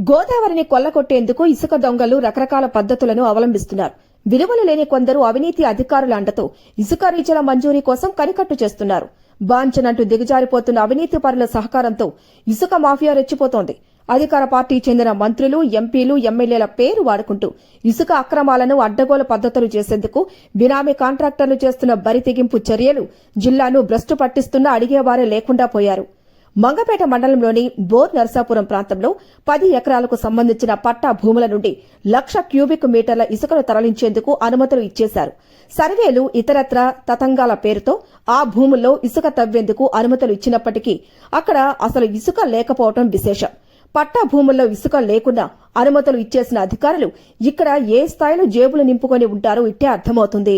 గోదావరిని కొల్లగొట్టేందుకు ఇసుక దొంగలు రకరకాల పద్ధతులను అవలంబిస్తున్నారు. విలువలు లేని కొందరు అవినీతి అధికారుల అండతో ఇసుక రీచల మంజూరీ కోసం కనికట్టు చేస్తున్నారు. బాంచనంటూ దిగజారిపోతున్న అవినీతి పరుల సహకారంతో ఇసుక మాఫియా రెచ్చిపోతోంది. అధికార పార్టీ చెందిన మంత్రులు, ఎంపీలు, ఎమ్మెల్యేల పేరు వాడుకుంటూ ఇసుక అక్రమాలను అడ్డగోలు పద్ధతులు చేసేందుకు బినామీ కాంట్రాక్టర్లు చేస్తున్న బరితెగింపు చర్యలు జిల్లాను భ్రష్టు పట్టిస్తున్నా అడిగేవారే లేకుండా పోయారు. మంగపేట మండలంలోని బోర్ నర్సాపురం ప్రాంతంలో 10 ఎకరాలకు సంబంధించిన పట్టా భూముల నుండి 1,00,000 క్యూబిక్ మీటర్ల ఇసుకను తరలించేందుకు అనుమతులు ఇచ్చేశారు. సర్వేలు ఇతరత్ర తతంగాల పేరుతో ఆ భూముల్లో ఇసుక తవ్వేందుకు అనుమతులు ఇచ్చినప్పటికీ అక్కడ అసలు ఇసుక లేకపోవడం విశేషం. పట్టా భూముల్లో ఇసుక లేకుండా అనుమతులు ఇచ్చేసిన అధికారులు ఇక్కడ ఏ స్థాయిలో జేబులు నింపుకొని ఉంటారో ఇట్టే అర్థమవుతుంది.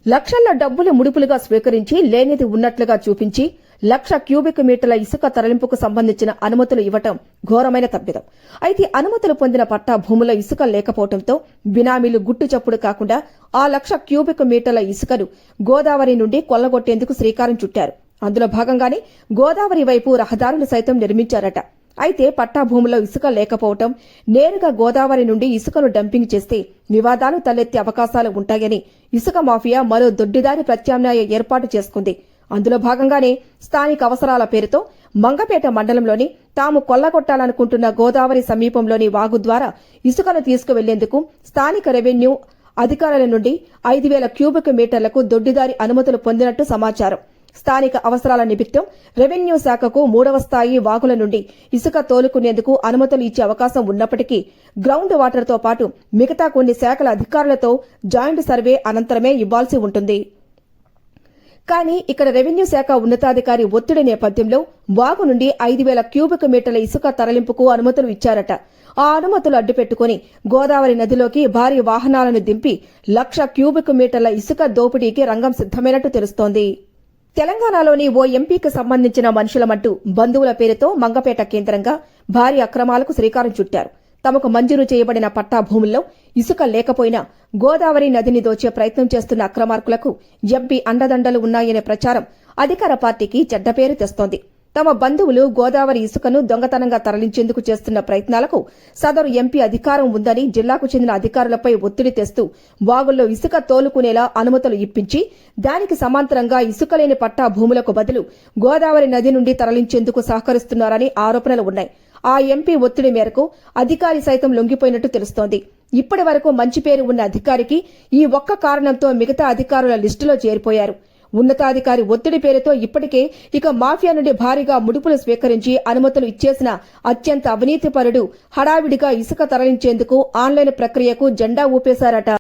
లక్షల డబ్బులు ముడుపులుగా స్వీకరించి లేనిది ఉన్నట్లుగా చూపించి 1,00,000 క్యూబిక్ మీటర్ల ఇసుక తరలింపుకు సంబంధించిన అనుమతులు ఇవ్వటం ఘోరమైన తప్పిదం. అయితే అనుమతులు పొందిన పట్టా భూముల్లో ఇసుక లేకపోవడంతో బినామీలు గుట్టు చప్పుడు కాకుండా ఆ 1,00,000 క్యూబిక్ మీటర్ల ఇసుకను గోదావరి నుండి కొల్లగొట్టేందుకు శ్రీకారం చుట్టారు. అందులో భాగంగానే గోదావరి వైపు రహదారులు సైతం నిర్మించారట. అయితే పట్టా భూముల్లో ఇసుక లేకపోవటం, నేరుగా గోదావరి నుండి ఇసుకను డంపింగ్ చేస్తే వివాదాలు తలెత్తే అవకాశాలు ఉంటాయని ఇసుక మాఫియా మరో దొడ్డిదారి ప్రత్యామ్నాయ ఏర్పాటు చేసుకుంది. అందులో భాగంగానే స్థానిక అవసరాల పేరుతో మంగపేట మండలంలోని తాము కొల్లగొట్టాలనుకుంటున్న గోదావరి సమీపంలోని వాగు ద్వారా ఇసుకను తీసుకువెళ్లేందుకు స్థానిక రెవెన్యూ అధికారుల నుండి 5,000 క్యూబిక్ మీటర్లకు దొడ్డిదారి అనుమతులు పొందినట్టు సమాచారం. స్థానిక అవసరాల నిమిత్తం రెవెన్యూ శాఖకు 3వ స్థాయి వాగుల నుండి ఇసుక తోలుకునేందుకు అనుమతులు ఇచ్చే అవకాశం ఉన్నప్పటికీ గ్రౌండ్ వాటర్తో పాటు మిగతా కొన్ని శాఖల అధికారులతో జాయింట్ సర్వే అనంతరమే ఇవ్వాల్సి ఉంటుంది. కానీ ఇక్కడ రెవెన్యూ శాఖ ఉన్నతాధికారి ఒత్తిడి నేపథ్యంలో వాగు నుండి 5,000 క్యూబిక్ మీటర్ల ఇసుక తరలింపుకు అనుమతులు ఇచ్చారట. ఆ అనుమతులు అడ్డుపెట్టుకుని గోదావరి నదిలోకి భారీ వాహనాలను దింపి 1,00,000 క్యూబిక్ మీటర్ల ఇసుక దోపిడీకి రంగం సిద్దమైనట్టు తెలుస్తోంది. తెలంగాణలోని ఓ ఎంపీకి సంబంధించిన మనుషులమంటూ బంధువుల పేరుతో మంగపేట కేంద్రంగా భారీ అక్రమాలకు శ్రీకారం చుట్టారు. తమకు మంజూరు చేయబడిన పట్టా భూముల్లో ఇసుక లేకపోయినా గోదావరి నదిని దోచే ప్రయత్నం చేస్తున్న అక్రమార్కులకు ఎంపీ అండదండలు ఉన్నాయనే ప్రచారం అధికార పార్టీకి చెడ్డ పేరు తెస్తోంది. తమ బంధువులు గోదావరి ఇసుకను దొంగతనంగా తరలించేందుకు చేస్తున్న ప్రయత్నాలకు సదరు ఎంపీ అధికారం ఉందని జిల్లాకు చెందిన అధికారులపై ఒత్తిడి తెస్తూ వాగుల్లో ఇసుక తోలుకునేలా అనుమతులు ఇప్పించి దానికి సమాంతరంగా ఇసుక లేని పట్టా భూములకు బదులు గోదావరి నది నుండి తరలించేందుకు సహకరిస్తున్నారని ఆరోపణలు ఉన్నాయి. ఆ ఎంపీ ఒత్తిడి మేరకు అధికారి సైతం లొంగిపోయినట్టు తెలుస్తోంది. ఇప్పటి వరకు మంచి పేరు ఉన్న అధికారికి ఈ ఒక్క కారణంతో మిగతా అధికారుల లిస్టులో చేరిపోయారు. ఉన్నతాధికారి ఒత్తిడి పేరుతో ఇప్పటికే ఇక మాఫియా నుండి భారీగా ముడుపులు స్వీకరించి అనుమతులు ఇచ్చేసిన అత్యంత అవినీతిపరుడు హడావిడిగా ఇసుక తరలించేందుకు ఆన్లైన్ ప్రక్రియకు జెండా ఊపేశారట.